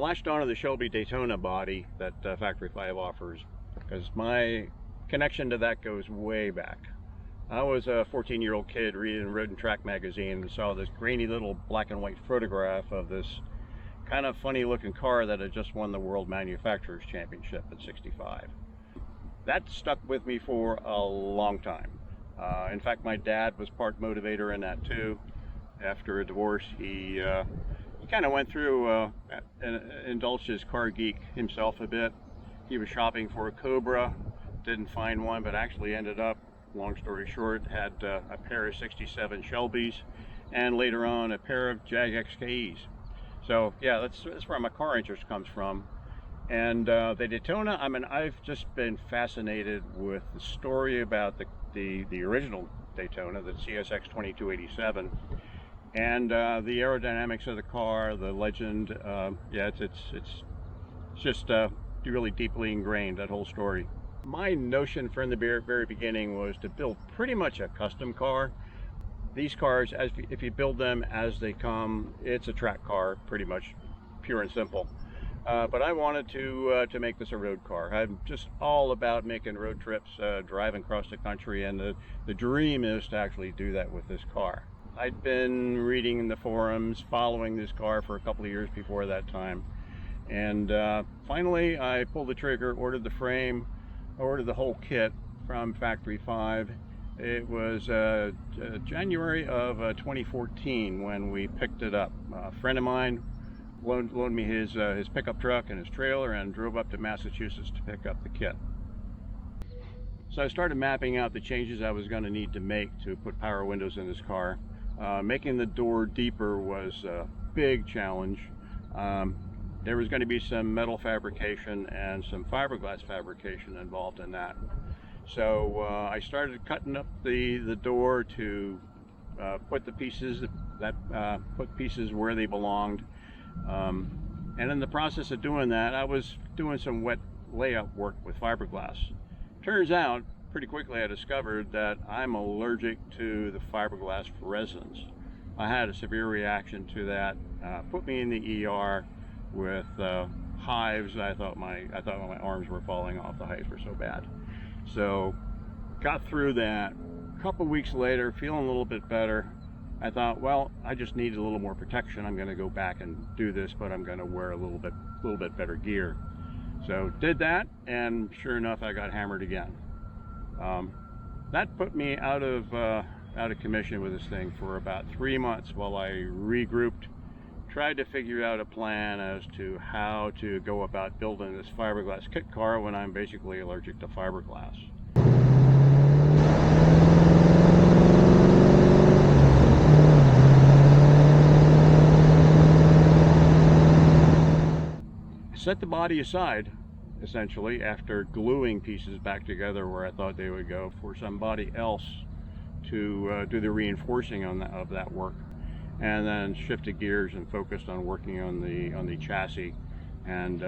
latched onto the Shelby Daytona body that Factory 5 offers because my connection to that goes way back. I was a 14-year-old kid reading Road and Track magazine and saw this grainy little black and white photograph of this kind of funny looking car that had just won the World Manufacturers Championship in '65. That stuck with me for a long time. In fact, my dad was part motivator in that too. After a divorce, he kind of went through and indulged his car geek himself a bit. He was shopping for a Cobra, didn't find one, but actually ended up, long story short, had a pair of '67 Shelbys and later on a pair of Jag XKEs. So yeah, that's where my car interest comes from. And the Daytona, I mean, I've just been fascinated with the story about the original Daytona, the CSX 2287, and the aerodynamics of the car, the legend. Yeah, it's just really deeply ingrained, that whole story. My notion from the very beginning was to build pretty much a custom car. These cars, if you build them as they come, it's a track car, pretty much, pure and simple. But I wanted to make this a road car. I'm just all about making road trips, driving across the country, and the dream is to actually do that with this car. I'd been reading in the forums, following this car for a couple of years before that time, and finally I pulled the trigger, ordered the frame, ordered the whole kit from Factory 5. It was January of 2014 when we picked it up. A friend of mine loaned me his pickup truck and his trailer and drove up to Massachusetts to pick up the kit. So I started mapping out the changes I was going to need to make to put power windows in this car. Making the door deeper was a big challenge. There was going to be some metal fabrication and some fiberglass fabrication involved in that. So I started cutting up the door to put the pieces put pieces where they belonged. And in the process of doing that, I was doing some wet layout work with fiberglass. Turns out, pretty quickly I discovered that I'm allergic to the fiberglass resins. I had a severe reaction to that, put me in the ER with hives. I thought my arms were falling off, the hives were so bad. So got through that. A couple weeks later, feeling a little bit better, I thought, well, I just need a little more protection. I'm going to go back and do this, but I'm going to wear a little bit better gear. So did that, and sure enough, I got hammered again. That put me out of commission with this thing for about 3 months while I regrouped, tried to figure out a plan as to how to go about building this fiberglass kit car when I'm basically allergic to fiberglass. Set the body aside, essentially, after gluing pieces back together where I thought they would go, for somebody else to do the reinforcing of that work, and then shifted gears and focused on working on the chassis and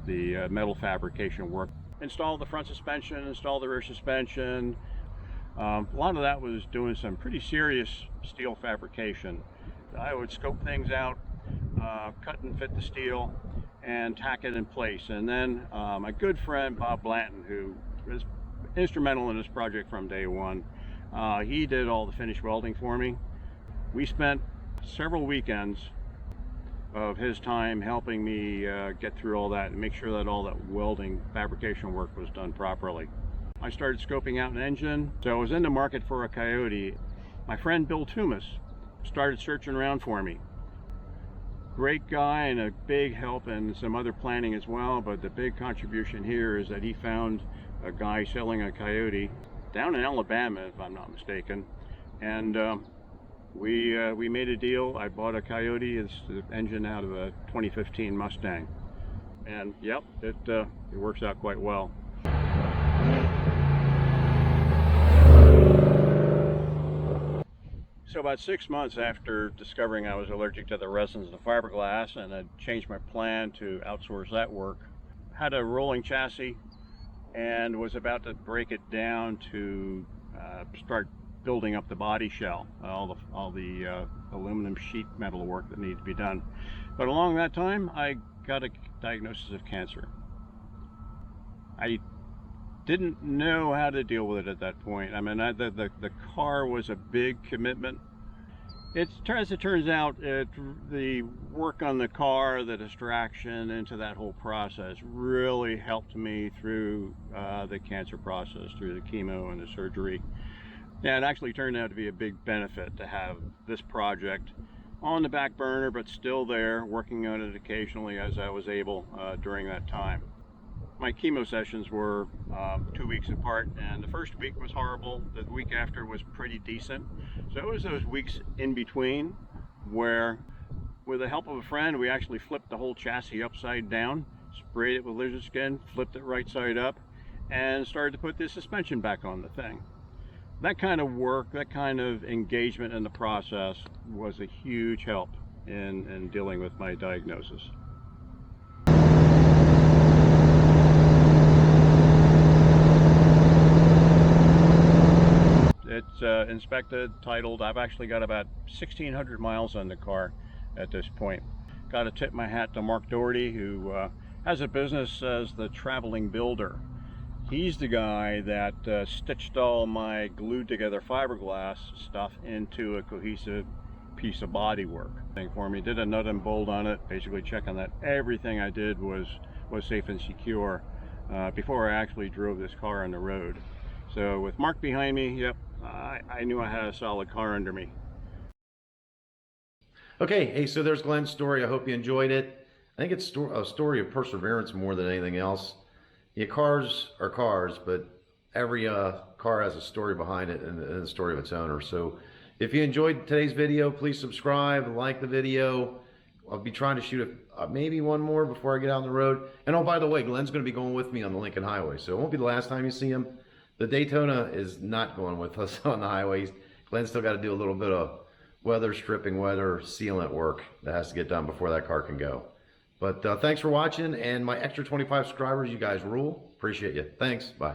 the metal fabrication work. Installed the front suspension, installed the rear suspension. A lot of that was doing some pretty serious steel fabrication. I would scope things out, cut and fit the steel, and tack it in place. And then my good friend Bob Blanton, who was instrumental in this project from day one, he did all the finish welding for me. We spent several weekends of his time helping me get through all that and make sure that all that welding fabrication work was done properly. I started scoping out an engine, so I was in the market for a Coyote. My friend Bill Toomas started searching around for me. Great guy and a big help in some other planning as well, but the big contribution here is that he found a guy selling a Coyote down in Alabama, if I'm not mistaken, and we made a deal. I bought a Coyote. It's the engine out of a 2015 Mustang, and yep, it works out quite well. So about 6 months after discovering I was allergic to the resins and the fiberglass, and I changed my plan to outsource that work, had a rolling chassis and was about to break it down to start building up the body shell, all the aluminum sheet metal work that needs to be done. But along that time, I got a diagnosis of cancer. I didn't know how to deal with it at that point. I mean, the car was a big commitment. As it turns out, the work on the car, the distraction into that whole process really helped me through the cancer process, through the chemo and the surgery. And it actually turned out to be a big benefit to have this project on the back burner, but still there, working on it occasionally as I was able during that time. My chemo sessions were 2 weeks apart, and the first week was horrible. The week after was pretty decent. So it was those weeks in between where, with the help of a friend, we actually flipped the whole chassis upside down, sprayed it with lizard skin, flipped it right side up, and started to put the suspension back on the thing. That kind of work, that kind of engagement in the process was a huge help in dealing with my diagnosis. It's inspected, titled. I've actually got about 1,600 miles on the car at this point. Got to tip my hat to Mark Doherty, who has a business as the traveling builder. He's the guy that stitched all my glued together fiberglass stuff into a cohesive piece of bodywork for me. Did a nut and bolt on it, basically checking that everything I did was safe and secure before I actually drove this car on the road. So with Mark behind me, yep, I knew I had a solid car under me. Okay, hey, so there's Glenn's story. I hope you enjoyed it. I think it's a story of perseverance more than anything else. Yeah, cars are cars, but every car has a story behind it and a story of its owner. So if you enjoyed today's video, please subscribe, like the video. I'll be trying to shoot maybe one more before I get out on the road. And oh, by the way, Glenn's going to be going with me on the Lincoln Highway, so it won't be the last time you see him. The Daytona is not going with us on the highways. Glenn's still got to do a little bit of weather stripping, weather sealant work that has to get done before that car can go. But thanks for watching, and my extra 25 subscribers, you guys rule. Appreciate you. Thanks. Bye.